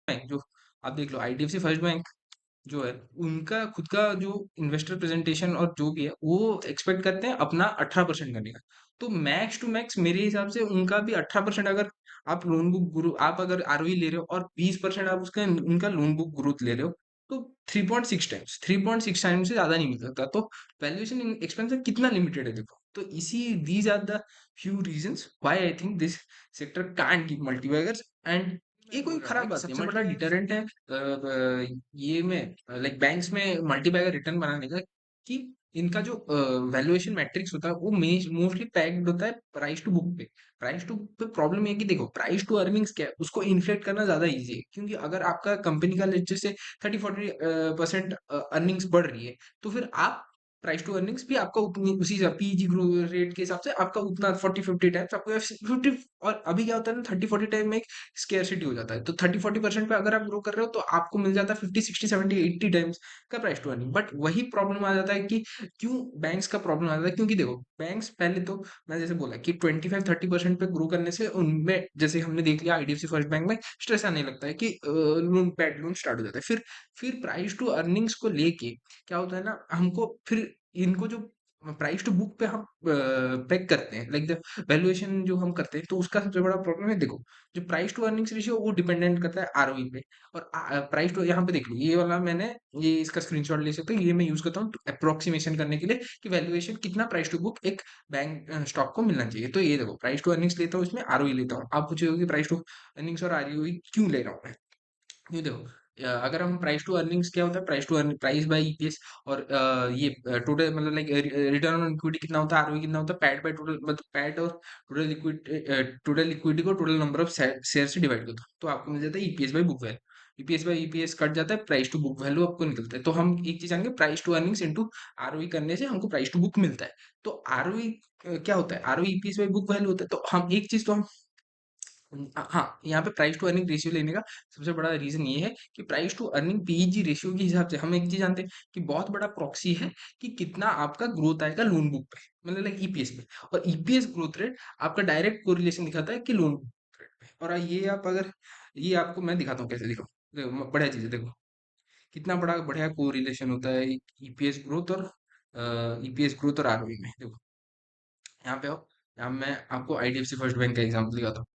Bank जो आप देख लो आईडीएफसी फर्स्ट बैंक जो है उनका खुद का जो इन्वेस्टर प्रेजेंटेशन और जो भी है वो एक्सपेक्ट करते हैं अपना 18% करने का। तो मैक्स टू मैक्स मेरे हिसाब से उनका भी 18%, अगर आप लोन बुक ग्रो आप अगर आरओई ले रहे हो और 20% आप उसका उनका लोन बुक ग्रोथ ले रहे हो, तो 3.6 टाइम्स से ज्यादा नहीं मिल सकता। तो वैल्यूएशन एक्सपेंस कितना लिमिटेड है देखो। तो इसी these are the few reasons why I think this sector can't give multibaggers. And ये मैं कोई बोल रहा था खराब कि बात नहीं, सबसे बड़ा मल्टीबैगर डिटरेंट है ये में लाइक बैंक्स में मल्टीबैगर रिटर्न बनाने का, कि इनका जो वैल्यूएशन मैट्रिक्स होता है वो मोस्टली पैक्ड होता है प्राइस टू बुक पे। प्राइस टू बुक पे प्रॉब्लम ये है कि देखो प्राइस टू अर्निंग्स क्या है, उसको इन्फ्लेट करना ज्यादा इजी है, क्योंकि अगर आपका कंपनी का जैसे 30-40% अर्निंग्स बढ़ रही है, तो फिर आप प्राइस टू अर्निंग्स भी आपका उतनी उसी पीजी रेट के हिसाब से आपका उतना 40-50 टाइम्स आपको 50। और अभी क्या होता है ना, 30-40 टाइम में स्केर्सिटी हो जाता है, तो 30-40% पे अगर आप ग्रो कर रहे हो तो आपको मिल जाता है 50-60-70-80 टाइम्स का प्राइस टू अर्निंग। बट वही प्रॉब्लम आ जाता है कि क्यों बैंक्स का प्रॉब्लम आ जाता है, क्योंकि देखो बैंक्स पहले तो मैं जैसे बोला कि 25-30% पे ग्रो करने से उनमें जैसे हमने देख लिया आईडीएफसी फर्स्ट बैंक में स्ट्रेस आने लगता है कि लोन पैड लोन स्टार्ट हो जाता है। फिर प्राइस टू अर्निंग्स को लेके क्या होता है ना, हमको फिर इनको जो प्राइस टू बुक पे हम पेग करते हैं, लाइक द वैल्यूएशन जो हम करते हैं, तो उसका सबसे बड़ा प्रॉब्लम है देखो, जो प्राइस टू अर्निंग्स रेशियो वो डिपेंडेंट करता है आरओई पे। और प्राइस टू यहाँ पे देख लो, ये वाला मैंने ये इसका स्क्रीनशॉट ले सकते हो, ये मैं यूज करता हूँ अप्रोक्सीमेशन करने के लिए कि वैल्यूएशन कितना प्राइस टू बुक एक बैंक स्टॉक को मिलना चाहिए। तो ये देखो प्राइस टू अर्निंग्स लेता हूँ, इसमें आरओई लेता हूँ। आप पूछोगे कि प्राइस टू अर्निंग्स और आरओई क्यों ले रहा हूँ मैं। ये देखो अगर हम प्राइस टू अर्निंग्स क्या होता है, price to earning price by EPS, और ये टोटल मतलब लाइक रिटर्न ऑन इक्विटी कितना होता है, आरओई कितना होता है, पैट बाय टोटल मतलब पैट और टोटल इक्विटी को टोटल नंबर ऑफ शेयर से डिवाइड करते हो तो आपको मिल जाता है EPS by book value. EPS by EPS cut जाता है, प्राइस टू बुक वैल्यू आपको निकलता है। तो हम एक चीज आएंगे, price to earnings into ROE करने से हमको प्राइस टू बुक मिलता है। तो आरओई क्या होता है, ROE EPS by book value होता है। तो हम एक चीज तो हम हाँ, यहाँ पे प्राइस टू अर्निंग रेशियो लेने का सबसे बड़ा रीजन ये है कि price to earning PEG ratio के हिसाब से हम एक चीज जानते हैं कि बहुत बड़ा प्रॉक्सी है कि कितना आपका ग्रोथ आएगा लोन बुक पे, मतलब लाइक ईपीएस पे। और ईपीएस ग्रोथ रेट आपका डायरेक्ट कोरिलेशन दिखाता है कि लोन बुक रेट पे। और ये आप अगर ये आपको मैं दिखाता हूँ कैसे, दिखाऊँ देखो बढ़िया चीज है, देखो कितना बड़ा बढ़िया कोरिलेशन होता है ईपीएस ग्रोथ और आरओई में। देखो यहाँ पे आओ, यहाँ मैं आपको आईडीएफसी फर्स्ट बैंक का एग्जाम्पल दिखाता हूँ।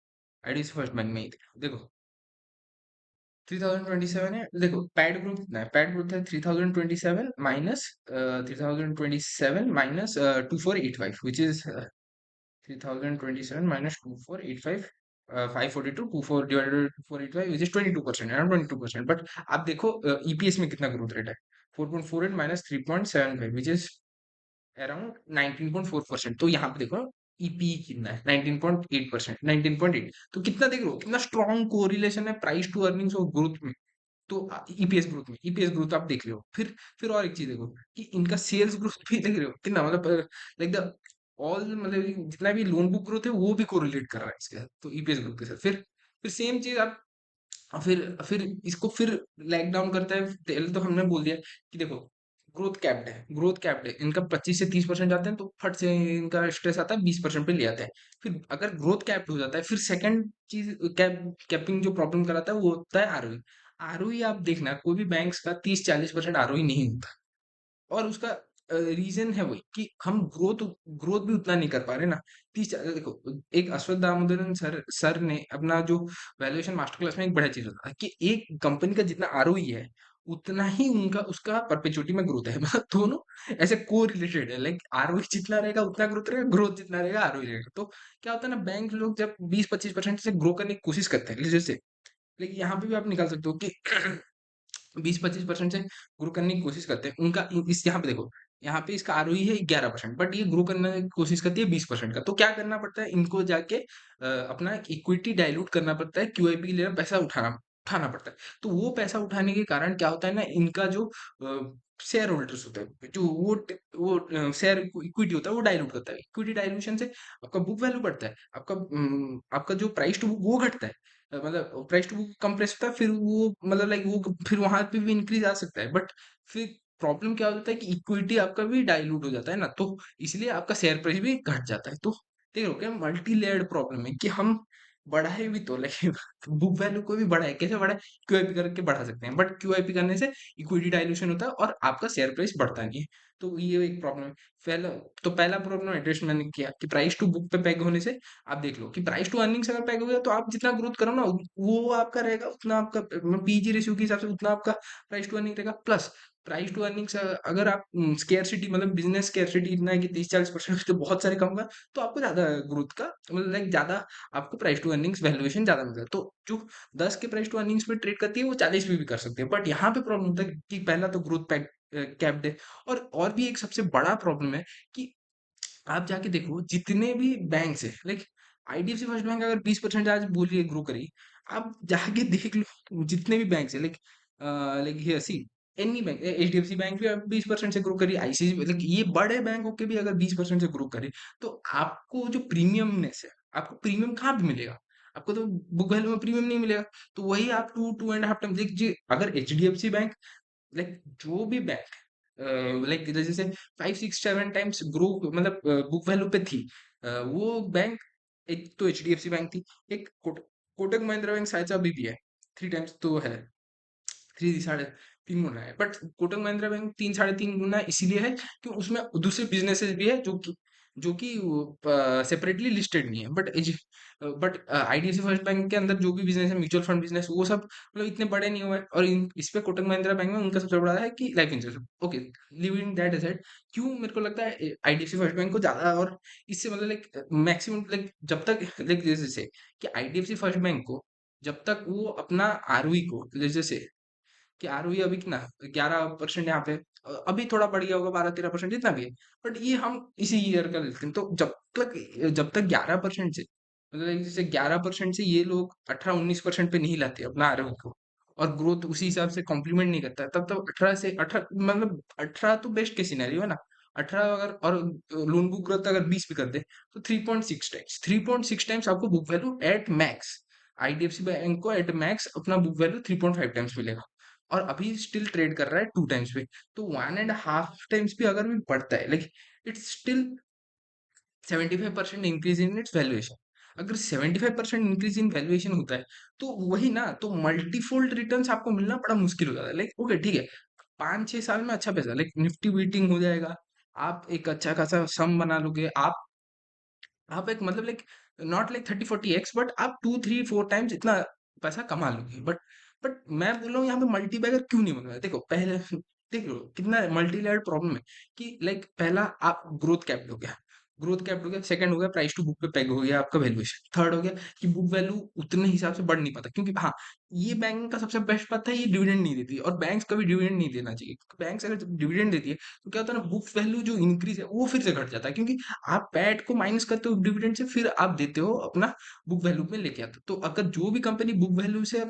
आईडीएफसी फर्स्ट बैंक में ही देखो 3027 है, देखो पैड ग्रुप कितना है, पैड ग्रुप है 3027 minus 3027 minus 2485 which is 3027 minus 2485 542 24 divided 2485 which is 22%, around 22%। But आप देखो ईपीएस में कितना ग्रोथ रेट है, 4.48 माइनस 3.75 विच इज अराउंड 19.4%। तो यहाँ पे देखो ईपी कितना है, 19.8%, 19.8। तो कितना देख लो कितना स्ट्रॉन्ग कोरिलेशन है प्राइस टू अर्निंग्स और ग्रोथ में। तो ईपीएस ग्रोथ आप देख रहे हो। फिर और एक चीज देखो कि इनका सेल्स ग्रोथ भी देख रहे हो कितना, मतलब लाइक द ऑल मतलब जितना भी लोन बुक ग्रोथ है वो भी कोरिलेट कर रहा है इसके साथ, तो ईपीएस ग्रोथ के साथ। फिर सेम चीज आप फिर इसको फिर लैग डाउन करता है। पहले तो हमने बोल दिया कि देखो ग्रोथ कैप्ड है, इनका 25 से 30% जाते हैं तो फट से इनका स्ट्रेस आता है 20% पे ले आते हैं। फिर अगर ग्रोथ कैप्ड हो जाता है, फिर सेकंड चीज कैपिंग जो प्रॉब्लम कराता है वो होता है आरओई। आरओई आप देखना कोई भी बैंक्स का 30-40% आरओई नहीं होता। और उसका रीजन है वही कि हम ग्रोथ ग्रोथ भी उतना नहीं कर पा रहे ना। देखो एक अश्वत्थ दामोदरन सर ने अपना जो वैल्यूएशन मास्टर क्लास में एक बड़ा चीज होता है कि एक कंपनी का जितना आरओई है उतना ही उनका उसका परपेचुइटी में ग्रोथ है मतलब दोनों ऐसे को रिलेटेड है, लाइक आरओई जितना रहेगा उतना ग्रोथ रहेगा, ग्रोथ जितना रहेगा आरओई रहेगा। तो क्या होता है ना, बैंक लोग जब 20-25% से ग्रो करने की कोशिश करते हैं जैसे, लेकिन यहाँ पे भी आप निकाल सकते हो कि 20-25% से ग्रो करने की कोशिश करते हैं उनका इस यहाँ पे देखो, यहाँ पे इसका आरओई है 11%, बट ये ग्रो करने की कोशिश करती है 20% का। तो क्या करना पड़ता है इनको जाके अपना इक्विटी डाइल्यूट करना पड़ता है, क्यूआईपी के लिए पैसा उठाना उठाना पड़ता है। तो वो पैसा उठाने के कारण क्या होता है ना, इनका जो शेयर होल्डर्स होते हैं जो वो शेयर इक्विटी होता है वो डाइल्यूट करता है। इक्विटी डाइल्यूशन से आपका बुक वैल्यू बढ़ता है, आपका जो प्राइस टू बुक वो घटता है। मतलब प्राइस टू बुक कम प्राइस होता है, फिर वो मतलब लाइक वो फिर वहां पे भी इंक्रीज आ सकता है। बट फिर प्रॉब्लम क्या होता है कि इक्विटी आपका भी डाइल्यूट हो जाता है ना, तो इसलिए आपका शेयर प्राइस भी घट जाता है। तो देखो क्या मल्टी लेयर्ड प्रॉब्लम है कि हम बढ़ाए भी तो लेकिन बुक वैल्यू को भी बढ़ाए, कैसे बढ़ाए? क्यूआईपी करके बढ़ा सकते हैं, बट क्यूआईपी करने से इक्विटी डाइल्यूशन होता है और आपका शेयर प्राइस बढ़ता नहीं है। तो ये एक प्रॉब्लम है। पहला तो पहला प्रॉब्लम एड्रेस मैंने किया कि प्राइस टू बुक पे पेग होने से आप देख लो कि प्राइस टू अर्निंग्स अगर पेग हो गया तो आप जितना ग्रोथ करो ना वो आपका रहेगा उतना आपका पीजी रेशियो के हिसाब से उतना आपका प्राइस टू अर्निंग रहेगा। प्लस प्राइस टू अर्निंग्स अगर आप स्केर्सिटी मतलब बिजनेस स्केर्सिटी इतना है कि 30-40% तो बहुत सारे कम होगा, तो आपको ज्यादा ग्रोथ का मतलब लाइक ज्यादा आपको प्राइस टू अर्निंग्स वैल्यूएशन ज्यादा मिलता है। तो जो 10 के प्राइस टू अर्निंग्स पे ट्रेड करती है वो 40 पे भी कर सकते हैं, बट यहाँ पे प्रॉब्लम होता है कि पहला तो ग्रोथ पैक कैप्ड है। और भी एक सबसे बड़ा प्रॉब्लम है कि आप जाके देखो जितने भी बैंक है लाइक आईडीएफसी फर्स्ट बैंक अगर 20% आज बोलिए ग्रो करी, आप जाके देख लो जितने भी बैंक है like like here see any bank, HDFC bank भी 20% से ग्रो करी, आईसीआईसी लाइक ये बड़े बैंक होके भी अगर 20% से ग्रो करे, तो आपको जो प्रीमियमनेस है, आपको प्रीमियम कहाँ पे मिलेगा? आपको तो बुक वैल्यू में प्रीमियम नहीं मिलेगा। तो वही आप 2-2.5 टाइम देखिए, अगर एचडीएफसी बैंक लाइक जो भी बैंक लाइक जैसे 5-6-7 टाइम्स ग्रो मतलब बुक वैल्यू पे थी, वो बैंक एक तो एचडीएफसी बैंक थी, एक कोटक महिंद्रा बैंक शायद से अभी भी है, 3 टाइम्स तो है, 3-3.5 गुना है। बट कोटक महिंद्रा बैंक 3-3.5 गुना इसीलिए है कि उसमें दूसरे बिजनेसेस भी है जो कि सेपरेटली लिस्टेड नहीं है। बट आईडीएफसी फर्स्ट बैंक के अंदर जो भी बिजनेस है, म्यूचुअल फंड बिजनेस, वो सब मतलब इतने बड़े नहीं हुए हैं। और इस पे कोटक महिंद्रा बैंक में उनका सबसे बड़ा है कि life insurance. Okay, living that aside, क्यों मेरे को लगता है आईडीएफसी फर्स्ट बैंक को ज्यादा और इससे मतलब लाइक मैक्सिमम लाइक जब तक लाइक जैसे कि आईडीएफसी फर्स्ट बैंक को जब तक वो अपना आरओई को जैसे कि आरओई अभी कितना 11% यहाँ पे, अभी थोड़ा बढ़ गया होगा 12-13% जितना भी है। बट ये हम इसी ईयर का लेते हैं, तो जब तक 11% से मतलब जैसे 11% से ये लोग 18-19% पे नहीं लाते अपना आरओई को, और ग्रोथ उसी हिसाब से कॉम्प्लीमेंट नहीं करता, तब तक 18 मतलब 18 तो बेस्ट के सिनेरियो है ना। 18 अगर और लोन बुक ग्रोथ अगर 20 भी कर दे तो 3.6 टाइम्स आपको book value at max, IDFC bank को एट मैक्स अपना बुक वैल्यू 3.5 टाइम्स मिलेगा। और अभी स्टिल ट्रेड कर रहा है 2 टाइम्स पे। तो 1.5 टाइम्स भी अगर भी बढ़ता है like it's still 75% increase in its valuation. अगर 75% इंक्रीज इन वैल्यूएशन होता है तो वही ना, तो मल्टीफोल्ड रिटर्न्स आपको मिलना बड़ा मुश्किल हो जाता है। लाइक ओके ठीक है, 5-6 साल में अच्छा पैसा लाइक निफ्टी बीटिंग हो जाएगा, आप एक अच्छा खासा सम बना लोगे, आप एक मतलब like not like 30-40x, but आप 2-3-4 टाइम्स इतना पैसा कमा लोगे। बट मैं बोल रहा हूँ यहाँ पे मल्टीबैगर क्यों नहीं बन रहा है? देखो पहले देख लो कितना मल्टी लेयर्ड प्रॉब्लम है कि लाइक पहला आप ग्रोथ कैप्ड हो गया, सेकंड हो गया प्राइस टू बुक पे पेग हो गया आपका वैल्यूएशन, थर्ड हो गया कि बुक वैल्यू उतने हिसाब से बढ़ नहीं पाता, क्योंकि हाँ ये बैंक का सबसे बेस्ट बात है, ये डिविडेंड नहीं देती और बैंक्स कभी डिविडेंड नहीं देना चाहिए। बैंक्स अगर डिविडेंड देती है तो क्या होता है ना, बुक वैल्यू जो इंक्रीज है वो फिर से घट जाता है, क्योंकि आप पैट को माइनस करते हो डिविडेंड से, फिर आप देते हो अपना बुक वैल्यू में लेके आते हो। तो अगर जो भी कंपनी बुक वैल्यू से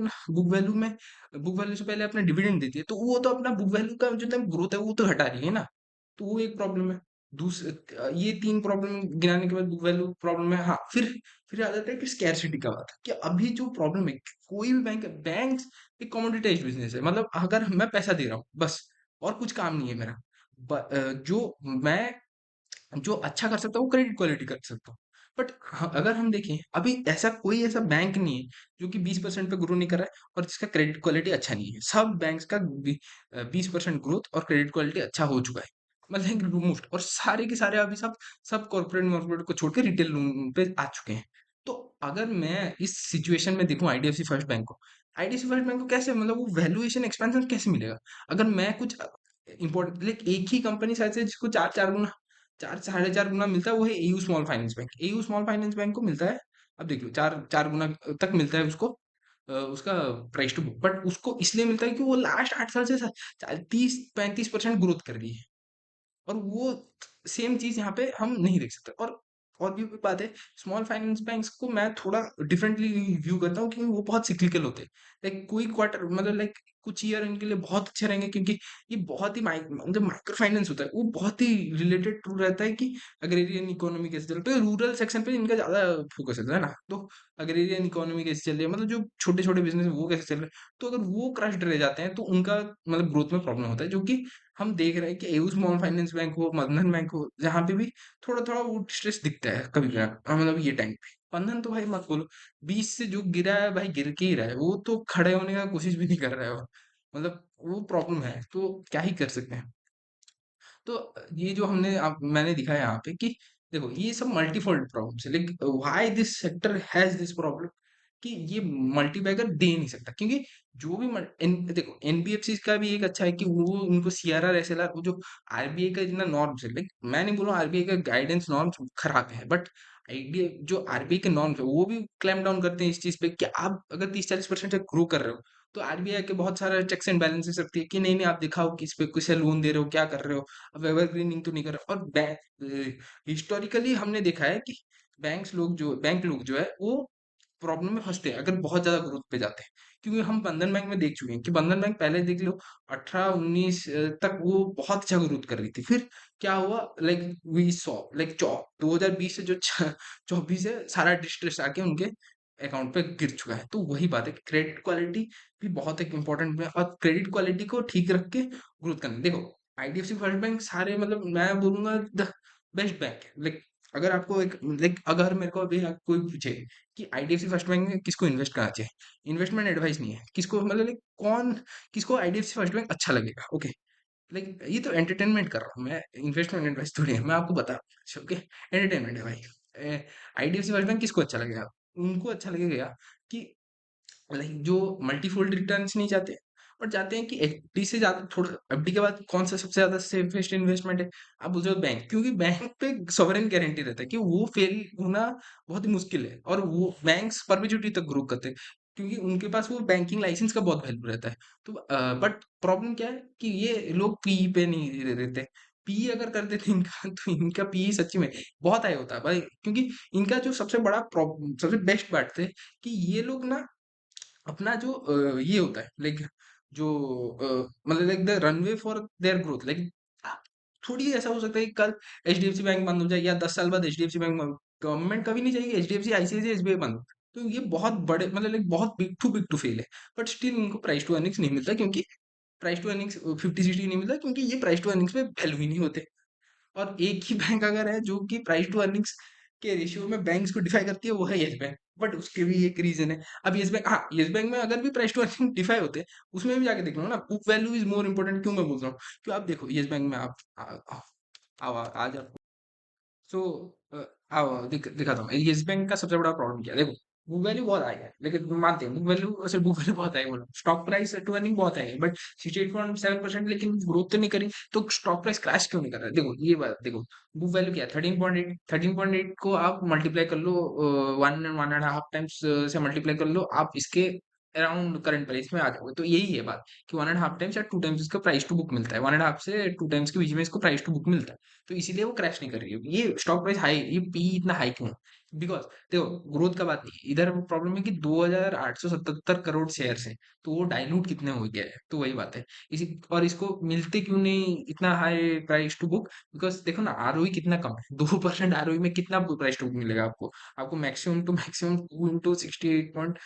पहले अपना डिविडेंड देती है, तो वो तो अपना बुक वैल्यू का जो ग्रोथ है वो तो हटा रही है ना। तो वो एक प्रॉब्लम है। ये 3 प्रॉब्लम गिनाने के बाद बुक वैल्यू प्रॉब्लम है। हाँ, फिर आ जाता है कि स्कैर्सिटी का बात है कि अभी जो प्रॉब्लम है, कोई भी बैंक एक कमोडिटाइज्ड बिजनेस है, मतलब अगर मैं पैसा दे रहा हूँ बस और कुछ काम नहीं है मेरा, जो मैं जो अच्छा कर सकता हूँ वो क्रेडिट क्वालिटी कर सकता हूँ। बट अगर हम देखें अभी ऐसा कोई ऐसा बैंक नहीं है जो कि 20% पे ग्रो नहीं कर रहा है और जिसका क्रेडिट क्वालिटी अच्छा नहीं है। सब बैंक्स का 20% ग्रोथ और क्रेडिट क्वालिटी अच्छा हो चुका है, मतलब मोस्ट, और सारे के सारे अभी सब सब कॉर्पोरेट कॉर्पोरेट को छोड़ के रिटेल लोन पे आ चुके हैं। तो अगर मैं इस सिचुएशन में देखूं आईडीएफसी फर्स्ट बैंक को कैसे मतलब वो वैल्यूएशन एक्सपेंशन कैसे मिलेगा? अगर मैं कुछ इंपॉर्टेंट लाइक एक ही कंपनी शायद से जिसको 4-4 गुना मिलता है, वो है AU small finance bank. AU small finance bank को मिलता है, अब देख लो 4 4 गुना तक मिलता है उसको, उसका प्राइस टू बुक। बट उसको इसलिए मिलता है कि वो लास्ट 8 साल से 30-35% ग्रोथ कर रही है, और वो सेम चीज यहाँ पे हम नहीं देख सकते। और भी बात है, स्मॉल फाइनेंस बैंक्स को मैं थोड़ा डिफरेंटली व्यू करता हूँ क्योंकि वो बहुत सिक्लिकल होते हैं। लाइक कोई क्वार्टर मतलब लाइक कुछ ईयर इनके लिए बहुत अच्छे रहेंगे, क्योंकि ये बहुत ही जो माइक्रो फाइनेंस होता है वो बहुत ही रिलेटेड टू रहता है कि अग्रेरियन इकोनॉमी कैसे चल रही है, तो रूरल सेक्शन पे इनका ज्यादा फोकस रहता है ना। तो अग्रेरियन इकोनॉमी कैसे चल रही है, मतलब जो छोटे छोटे बिजनेस है वो कैसे चल रहे हैं, तो अगर वो क्रश्ड रह जाते हैं तो उनका मतलब ग्रोथ में प्रॉब्लम होता है, जो कि हम देख रहे हैं कि एयू स्मॉल फाइनेंस बैंक हो, बंधन बैंक हो, जहाँ पे भी थोड़ा थोड़ा वो स्ट्रेस दिखता है कभी कभी, मतलब ये टाइम पे। बंधन तो भाई मत बोलो, 20 से जो गिरा है भाई गिर के ही रहा है, वो तो खड़े होने का कोशिश भी नहीं कर रहा है वो। मतलब वो प्रॉब्लम है, तो क्या ही कर सकते हैं। तो ये जो मैंने दिखा है यहाँ पे कि देखो ये सब मल्टीफोल्ड प्रॉब्लम्स है, like why this sector has this problem, कि ये मल्टीबैगर दे नहीं सकता, क्योंकि जो भी देखो एनबीएफसी का भी एक अच्छा है कि वो उनको सीआरआर एसएलआर, वो जो आरबीआई का जितना नॉर्म्स है, लाइक मैं नहीं बोल रहा आरबीआई का गाइडेंस नॉर्म्स खराब है, बट आईडिया जो आरबीआई के नॉर्म्स है वो भी क्लैम्प डाउन करते हैं इस चीज पे कि आप अगर 30-40% तक ग्रो कर रहे हो, तो आरबीआई के बहुत सारे चेक्स एंड बैलेंसेस रखती है कि नहीं नहीं आप दिखाओ कि इस पे किसे लोन दे रहे हो, क्या कर रहे हो, अब एवरग्रीनिंग तो नहीं कर रहे। और बैंक हिस्टोरिकली हमने देखा है कि बैंक लोग जो है वो प्रॉब्लम में फंसते हैं अगर बहुत ज्यादा ग्रोथ पे जाते हैं, क्योंकि हम बंधन बैंक में देख चुके हैं कि बंधन बैंक पहले देख लो 18-19 तक वो बहुत अच्छा ग्रोथ कर रही थी, फिर क्या हुआ, लाइक वी सॉ लाइक 2020 से जो 24 है सारा डिस्ट्रेस आके उनके अकाउंट पे गिर चुका है। तो वही बात है कि क्रेडिट क्वालिटी भी बहुत एक इंपॉर्टेंट है, और क्रेडिट क्वालिटी को ठीक रख के ग्रोथ करना। देखो आईडीएफसी फर्स्ट बैंक सारे, मतलब मैं बोलूंगा द बेस्ट बैंक है, लाइक अगर आपको एक, लाइक अगर मेरे को अभी कोई पूछे कि आईडीएफसी फर्स्ट बैंक में किसको इन्वेस्ट करना चाहिए, इन्वेस्टमेंट एडवाइस नहीं है किसको, मतलब लाइक कौन, किसको आईडीएफसी फर्स्ट बैंक अच्छा लगेगा, ओके, लाइक ये तो एंटरटेनमेंट कर रहा हूँ मैं, इन्वेस्टमेंट एडवाइस थोड़ी है, मैं आपको बता रहा हूँ, ओके, एंटरटेनमेंट है भाई। आईडीएफसी फर्स्ट बैंक किसको अच्छा लगेगा, उनको अच्छा लगेगा कि लाइक जो मल्टीफोल्ड रिटर्न्स नहीं चाहते, और चाहते हैं कि एफडी से ज्यादा, थोड़ा एफडी के बाद कौन सा सबसे ज्यादा सेफेस्ट इन्वेस्टमेंट है, आप बोल रहे हो बैंक, क्योंकि बैंक पे सॉवरेन गारंटी रहता है कि वो फेल होना बहुत ही मुश्किल है, और वो बैंक्स परपेचुइटी तक ग्रो करते हैं, क्योंकि उनके पास वो बैंकिंग लाइसेंस का बहुत वैल्यू रहता है। तो बट प्रॉब्लम क्या है कि ये लोग पी पे नहीं रहते, पी अगर कर देते इनका तो इनका पी सच्ची में बहुत हाई होता है भाई, क्योंकि इनका जो सबसे बड़ा प्रॉब्लम, सबसे बेस्ट बात है कि ये लोग ना अपना जो ये होता है, लाइक जो मतलब like the runway for their growth, like थोड़ी ऐसा हो सकता है कि कल एचडीएफसी बैंक बंद हो जाए, या 10 साल बाद एचडीएफसी बैंक, गवर्नमेंट कभी नहीं चाहेगी एचडीएफसी आईसीआईसीआई एसबीआई बंद हो। तो ये बहुत बड़े, मतलब लाइक बहुत बिग टू फेल है, बट स्टिल उनको प्राइस टू अर्निंग्स नहीं मिलता, क्योंकि प्राइस टू अर्निंग्स 50-60 नहीं मिलता, क्योंकि ये प्राइस टू अर्निंग्स में वैल्यू ही नहीं होते। और एक ही बैंक अगर है जो कि प्राइस टू अर्निंग्स के रेशियो में बैंक्स को डिफाई करती है, वो है यस बैंक, बट उसके भी एक रीजन है। अब यस बैंक, हाँ यस बैंक में अगर भी प्राइस टू अर्निंग डिफाई होते हैं, उसमें भी जाके देख लो ना, book value is more important, क्यों मैं बोल रहा हूँ, क्यों आप देखो यस बैंक में आप आज आप, सो आओ दिखाता हूँ येस बैंक का सबसे बड़ा प्रॉब्लम क्या है, देखो बुक वैल्यू बहुत हाई है, लेकिन मानते हैं बुक वैल्यू, सिर्फ बुक वैल्यू बहुत हाई, बोलो स्टॉक प्राइस टू अर्निंग बहुत हाई है, बट 68.7%, लेकिन ग्रोथ तो नहीं करी, तो स्टॉक प्राइस क्रैश क्यों नहीं कर रहा है, देखो ये बात देखो, बुक वैल्यू क्या है 13.8, 13.8 को आप मल्टीप्लाई कर लो, 1.5 टाइम्स से मल्टीप्लाई कर लो, आप इसके अराउंड करंट प्राइस में आ जाओगे, तो यही है बात कि 1.5 टाइम्स या 2 टाइम्स इसका प्राइस टू बुक मिलता है, 1.5 से 2 टाइम्स के बीच में इसको प्राइस टू बुक मिलता है, तो इसीलिए वो क्रैश नहीं कर रही है, ये स्टॉक प्राइस हाई, ये पी इतना हाई क्यों है, बिकॉज देखो ग्रोथ का बात नहीं है इधर, प्रॉब्लम है कि 2877 करोड़ शेयर है, तो वो डाइल्यूट कितने हो गया है, तो वही बात है। इसी और इसको मिलते क्यों नहीं इतना high price to book, because देखो ना आरओई कितना कम है, 2% आरओई में कितना प्राइस टू बुक मिलेगा आपको, आपको मैक्सिमम टू मैक्सिमम 2 into 68.7,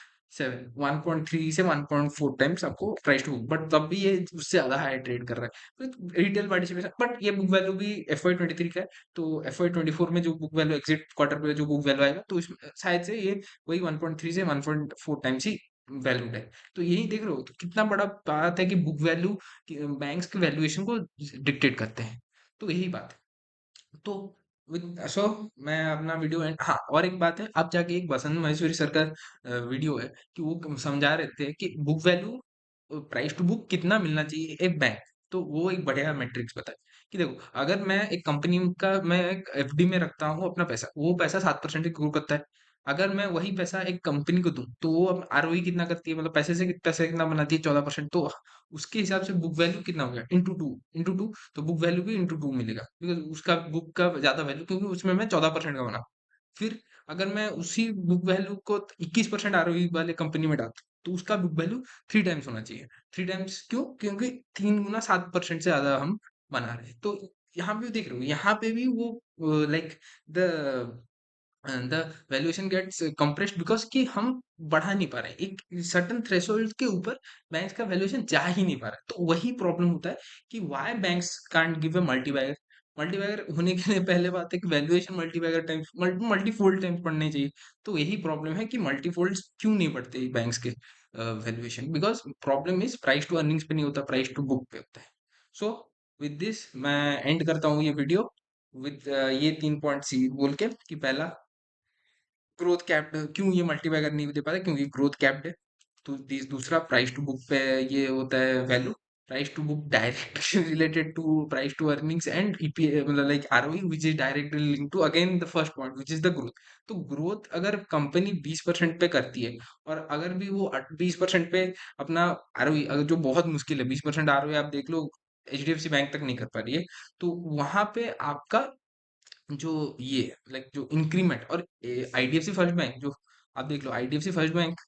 1.3 से 1.4 टाइम्स आपको प्राइस टू बुक, बट तब भी ये उससे ज्यादा हाई ट्रेड कर रहा है, तो रिटेल पार्टिसिपेशन, बट ये बुक वैल्यू भी FY 23 का है, तो FY 24 में जो बुक वैल्यू एग्जिट क्वार्टर पे जो बुक वैल्यू आएगा, तो इसमें शायद से ये वही 1.3 से 1.4 टाइम्स ही वैल्यूड है। तो यही देख रहे हो तो कितना बड़ा बात है कि बुक वैल्यू बैंक्स के वैल्यूएशन को डिक्टेट करते हैं, तो यही बात है। तो सो मैं अपना वीडियो एंड, हाँ और एक बात है, आप जाके एक बसंत महेश्वरी सर का वीडियो है कि वो समझा रहे थे कि book value, price to book कितना मिलना चाहिए एक बैंक, तो वो एक बढ़िया मैट्रिक्स बताए कि देखो अगर मैं एक कंपनी का, मैं एक एफडी में रखता हूँ अपना पैसा, वो पैसा 7% ग्रो करता है, अगर मैं वही पैसा एक कंपनी को दूं तो वो अब आरओई कितना करती है, मतलब पैसे कितना बनाती है, 14%, तो उसके हिसाब से बुक वैल्यू कितना हो गया, इंटू टू, तो बुक वैल्यू भी इंटू टू मिलेगा, बिकॉज उसका बुक का ज्यादा वैल्यू, क्योंकि उसमें मैं 14% का बना। फिर अगर मैं उसी बुक वैल्यू को 21% आरओई वाले कंपनी में डालता हूं, तो उसका बुक वैल्यू 3 टाइम्स होना चाहिए। 3 टाइम्स क्यों, क्योंकि 3 गुना 7% से ज्यादा हम बना रहे हैं, तो यहाँ पे भी देख रहे हो, यहाँ पे भी वो like the the valuation gets compressed, because कि हम बढ़ा नहीं पा रहे हैं, एक सर्टेन थ्रेशोल्ड के ऊपर बैंक्स का वैल्यूएशन जा ही नहीं पा रहा है, तो वही प्रॉब्लम होता है कि why banks can't give a multibuyer, multibagger होने के लिए पहले बात है कि valuation multibagger times multifold times पढ़ने चाहिए। तो यही प्रॉब्लम है कि मल्टीफोल्ड्स क्यों नहीं पढ़ते बैंक्स के valuation, because problem is price to earnings पे नहीं होता, प्राइस टू बुक पे होता है। सो विद दिस मैं एंड करता हूँ ये वीडियो विद ये 3 पॉइंट सी बोल के कि पहला, ग्रोथ कैप्ड क्यों ये मल्टीबैगर नहीं दे पाता, क्योंकि ग्रोथ कैप्ड है। तो दूसरा, प्राइस टू बुक पे ये होता है value, price to book direct related to price to earnings and EPA, मतलब like ROE which is directly link to again the first point which is the growth. तो growth अगर company 20% पे करती है, और अगर भी वो 20% पे अपना आरओई, अगर जो बहुत मुश्किल है 20% आरओई आप देख लो, एचडीएफसी बैंक तक नहीं कर पा रही है, तो वहां पे आपका जो ये लाइक जो इंक्रीमेंट, और आईडीएफसी फर्स्ट बैंक जो आप देख लो, आईडीएफसी फर्स्ट बैंक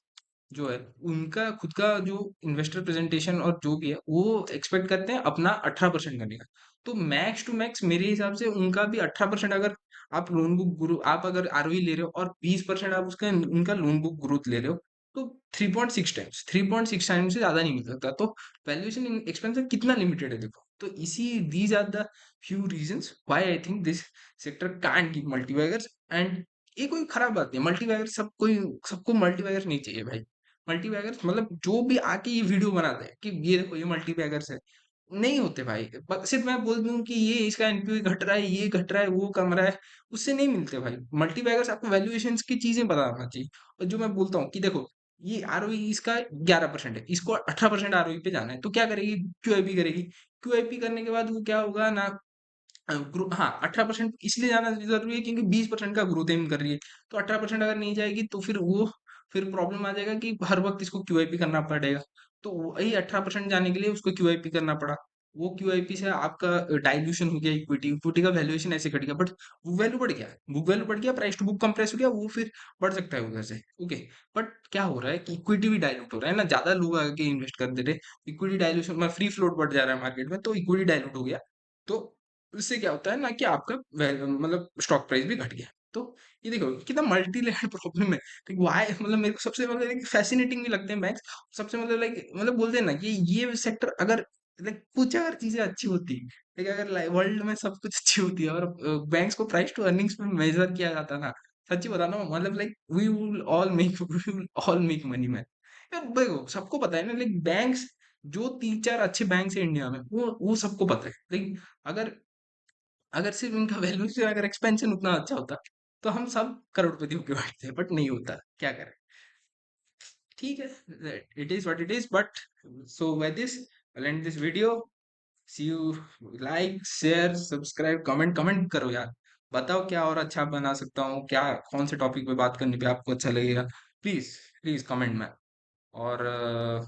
जो है, उनका खुद का जो इन्वेस्टर प्रेजेंटेशन और जो भी है वो एक्सपेक्ट करते हैं अपना 18% करने का। तो मैक्स टू मैक्स मेरे हिसाब से उनका भी 18%, अगर आप लोन बुक ग्रो आप अगर आरओई ले रहे हो और 20% आप उसका उनका लोन बुक ग्रोथ ले रहे हो, तो 3.6 टाइम्स से ज्यादा नहीं मिल सकता। तो वैल्यूएशन एक्सपेंसिव कितना लिमिटेड है देखो। तो इसी these are the few reasons why I think this sector can't give multibaggers. And ये कोई खराब बात नहीं, मल्टीबैगर सबको मल्टीबैगर नहीं चाहिए भाई। मल्टीबैगर्स मतलब जो भी आके ये वीडियो बनाते हैं कि ये देखो ये मल्टीबैगर्स है, नहीं होते भाई। सिर्फ मैं बोल दूं कि ये इसका एनपीवी घट रहा है, ये घट रहा है, वो कम रहा है, उससे नहीं मिलते भाई मल्टीबैगर्स। आपको वैल्यूएशन की चीजें पता होना चाहिए। और जो मैं बोलता हूँ कि देखो, ये आरओई इसका 11% है, इसको 18% आरओई पे जाना है, तो क्या करेगी, क्यूआईपी करेगी। क्यूआईपी करने के बाद वो क्या होगा ना, हाँ 18% इसलिए जाना जरूरी है क्योंकि 20% का ग्रोथ एम कर रही है। तो 18% अगर नहीं जाएगी तो फिर प्रॉब्लम आ जाएगा कि हर वक्त इसको क्यूआईपी करना पड़ेगा। तो वही 18% जाने के लिए उसको क्यूआईपी करना पड़ा। वो क्यूआईपी से आपका डाइल्यूशन हो गया, इक्विटी इक्विटी का वैल्यूएशन ऐसे घट गया, बट बुक वैल्यू बढ़ गया, बुक वैल्यू बढ़ गया, प्राइस टू बुक कंप्रेस हो गया, वो फिर बढ़ सकता है उधर से। ओके, बट क्या हो रहा है कि इक्विटी भी डाइल्यूट हो रहा है ना, ज्यादा लोग आगे इन्वेस्ट कर दे रहे, इक्विटी डाइल्यूशन में फ्री फ्लोट बढ़ जा रहा है मार्केट में, तो इक्विटी डाइल्यूट हो गया। तो उससे क्या होता है ना कि आपका मतलब स्टॉक प्राइस भी घट गया। तो ये देखो कितना मल्टी लेवल प्रॉब्लम है। तो वाई मतलब मेरे को सबसे मतलब फैसिनेटिंग भी लगते हैं बैंक्स। सबसे मतलब लाइक मतलब बोलते हैं ना कि ये सेक्टर अगर लाइक कुछ अगर चीजें अच्छी होती, लेकिन अगर वर्ल्ड में सब कुछ अच्छी होती है और बैंक्स को प्राइस टू अर्निंग्स में मेजर किया जाता ना, सच्ची बता रहा हूँ, मतलब like we will all make money man. देखो सबको पता है ना, लाइक बैंक्स जो 3 4 अच्छे बैंक है इंडिया में, वो सबको पता है। लेकिन अगर अगर सिर्फ इनका वैल्यूएशन अगर एक्सपेंशन उतना अच्छा होता, तो हम सब करोड़पति होके बैठते हैं, बट नहीं होता, क्या करें। ठीक है, it is what it is, but so by this I end this video. See you, like share subscribe comment, comment करो यार, बताओ क्या और अच्छा बना सकता हूँ, क्या कौन से टॉपिक पे बात करने पे आपको अच्छा लगेगा, प्लीज प्लीज कमेंट में। और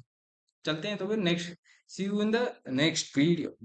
चलते हैं तो फिर next, see you in the next video.